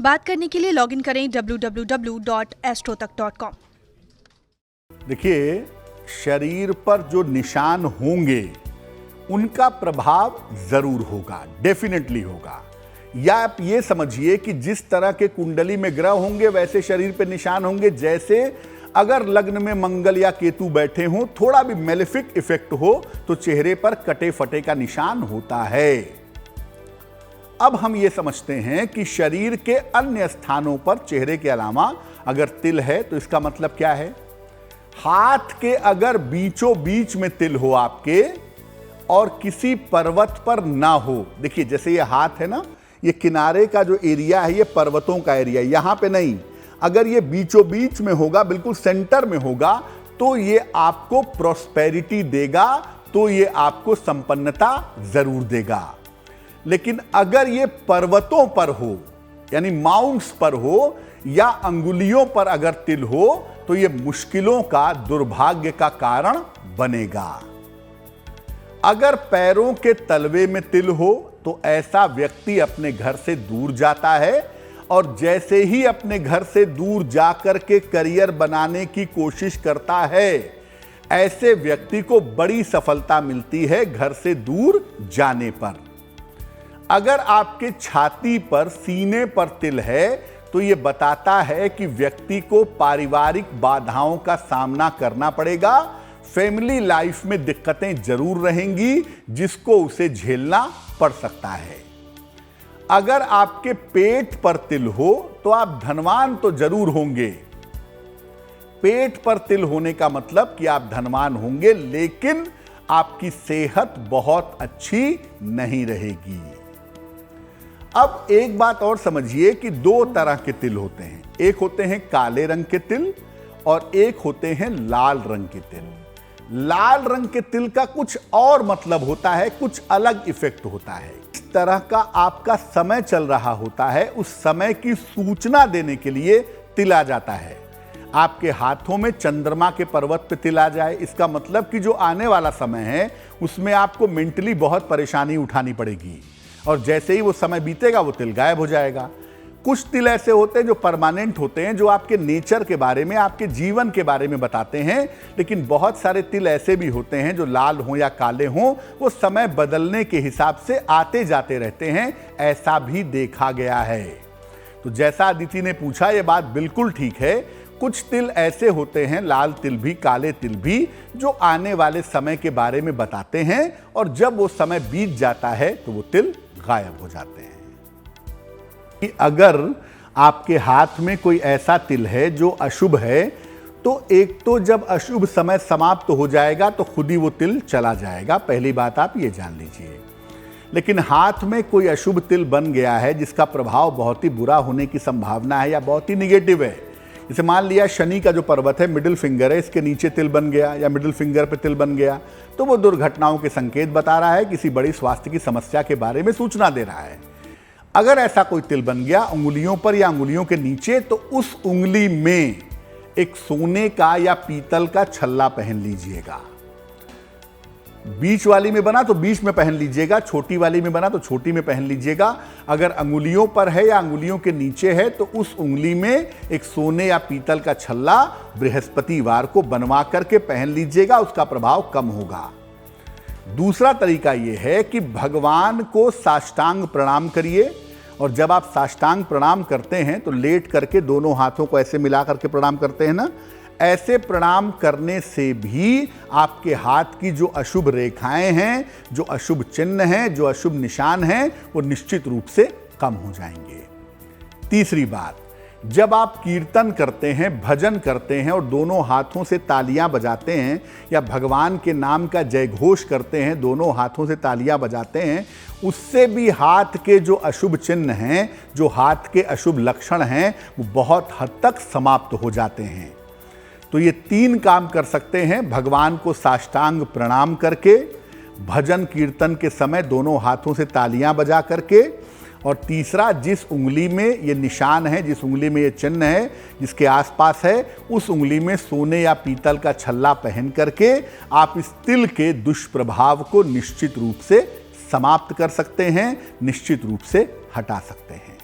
बात करने के लिए लॉगिन करें www.astrotak.com। देखिए, शरीर पर जो निशान होंगे उनका प्रभाव जरूर होगा, डेफिनेटली होगा। या आप ये समझिए कि जिस तरह के कुंडली में ग्रह होंगे वैसे शरीर पे निशान होंगे। जैसे अगर लग्न में मंगल या केतु बैठे हों, थोड़ा भी मेलेफिक इफेक्ट हो तो चेहरे पर कटे फटे का निशान होता है। अब हम ये समझते हैं कि शरीर के अन्य स्थानों पर चेहरे के अलावा अगर तिल है तो इसका मतलब क्या है। हाथ के अगर बीचों बीच में तिल हो आपके और किसी पर्वत पर ना हो, देखिए जैसे ये हाथ है ना, ये किनारे का जो एरिया है ये पर्वतों का एरिया, यहां पे नहीं। अगर ये बीचों बीच में होगा, बिल्कुल सेंटर में होगा, तो ये आपको प्रॉस्पेरिटी देगा, तो ये आपको संपन्नता जरूर देगा। लेकिन अगर ये पर्वतों पर हो, यानी माउंट्स पर हो या अंगुलियों पर अगर तिल हो, तो ये मुश्किलों का, दुर्भाग्य का कारण बनेगा। अगर पैरों के तलवे में तिल हो तो ऐसा व्यक्ति अपने घर से दूर जाता है और जैसे ही अपने घर से दूर जाकर के करियर बनाने की कोशिश करता है, ऐसे व्यक्ति को बड़ी सफलता मिलती है घर से दूर जाने पर। अगर आपके छाती पर, सीने पर तिल है तो यह बताता है कि व्यक्ति को पारिवारिक बाधाओं का सामना करना पड़ेगा, फैमिली लाइफ में दिक्कतें जरूर रहेंगी जिसको उसे झेलना पड़ सकता है। अगर आपके पेट पर तिल हो तो आप धनवान तो जरूर होंगे। पेट पर तिल होने का मतलब कि आप धनवान होंगे, लेकिन आपकी सेहत बहुत अच्छी नहीं रहेगी। अब एक बात और समझिए कि दो तरह के तिल होते हैं। एक होते हैं काले रंग के तिल और एक होते हैं लाल रंग के तिल। लाल रंग के तिल का कुछ और मतलब होता है, कुछ अलग इफेक्ट होता है। इस तरह का आपका समय चल रहा होता है, उस समय की सूचना देने के लिए तिल आ जाता है। आपके हाथों में चंद्रमा के पर्वत पे तिल आ जाए, इसका मतलब कि जो आने वाला समय है उसमें आपको मेंटली बहुत परेशानी उठानी पड़ेगी और जैसे ही वो समय बीतेगा वो तिल गायब हो जाएगा। कुछ तिल ऐसे होते हैं जो परमानेंट होते हैं, जो आपके नेचर के बारे में, आपके जीवन के बारे में बताते हैं। लेकिन बहुत सारे तिल ऐसे भी होते हैं जो लाल हों या काले हों, वो समय बदलने के हिसाब से आते जाते रहते हैं, ऐसा भी देखा गया है। तो जैसा अदिति ने पूछा, ये बात बिल्कुल ठीक है। कुछ तिल ऐसे होते हैं, लाल तिल भी, काले तिल भी, जो आने वाले समय के बारे में बताते हैं और जब वो समय बीत जाता है तो वो तिल गायब हो जाते हैं। अगर आपके हाथ में कोई ऐसा तिल है जो अशुभ है, तो एक तो जब अशुभ समय समाप्त हो जाएगा तो खुद ही वो तिल चला जाएगा, पहली बात आप ये जान लीजिए। लेकिन हाथ में कोई अशुभ तिल बन गया है जिसका प्रभाव बहुत ही बुरा होने की संभावना है या बहुत ही निगेटिव है, जैसे मान लिया शनि का जो पर्वत है, मिडिल फिंगर है, इसके नीचे तिल बन गया या मिडिल फिंगर पे तिल बन गया, तो वो दुर्घटनाओं के संकेत बता रहा है, किसी बड़ी स्वास्थ्य की समस्या के बारे में सूचना दे रहा है। अगर ऐसा कोई तिल बन गया उंगलियों पर या उंगलियों के नीचे, तो उस उंगली में एक सोने का या पीतल का छल्ला पहन लीजिएगा। बीच वाली में बना तो बीच में पहन लीजिएगा, छोटी वाली में बना तो छोटी में पहन लीजिएगा। अगर अंगुलियों पर है या अंगुलियों के नीचे है तो उस उंगली में एक सोने या पीतल का छल्ला बृहस्पतिवार को बनवा करके पहन लीजिएगा, उसका प्रभाव कम होगा। दूसरा तरीका यह है कि भगवान को साष्टांग प्रणाम करिए, और जब आप साष्टांग प्रणाम करते हैं तो लेट करके दोनों हाथों को ऐसे मिला करके प्रणाम करते हैं ना, ऐसे प्रणाम करने से भी आपके हाथ की जो अशुभ रेखाएं हैं, जो अशुभ चिन्ह हैं, जो अशुभ निशान हैं, वो निश्चित रूप से कम हो जाएंगे। तीसरी बात, जब आप कीर्तन करते हैं, भजन करते हैं और दोनों हाथों से तालियां बजाते हैं या भगवान के नाम का जय घोष करते हैं, दोनों हाथों से तालियां बजाते हैं, उससे भी हाथ के जो अशुभ चिन्ह हैं, जो हाथ के अशुभ लक्षण हैं, वो बहुत हद तक समाप्त हो जाते हैं। तो ये तीन काम कर सकते हैं, भगवान को साष्टांग प्रणाम करके, भजन कीर्तन के समय दोनों हाथों से तालियां बजा करके, और तीसरा, जिस उंगली में ये निशान है, जिस उंगली में ये चिन्ह है, जिसके आसपास है, उस उंगली में सोने या पीतल का छल्ला पहन करके आप इस तिल के दुष्प्रभाव को निश्चित रूप से समाप्त कर सकते हैं, निश्चित रूप से हटा सकते हैं।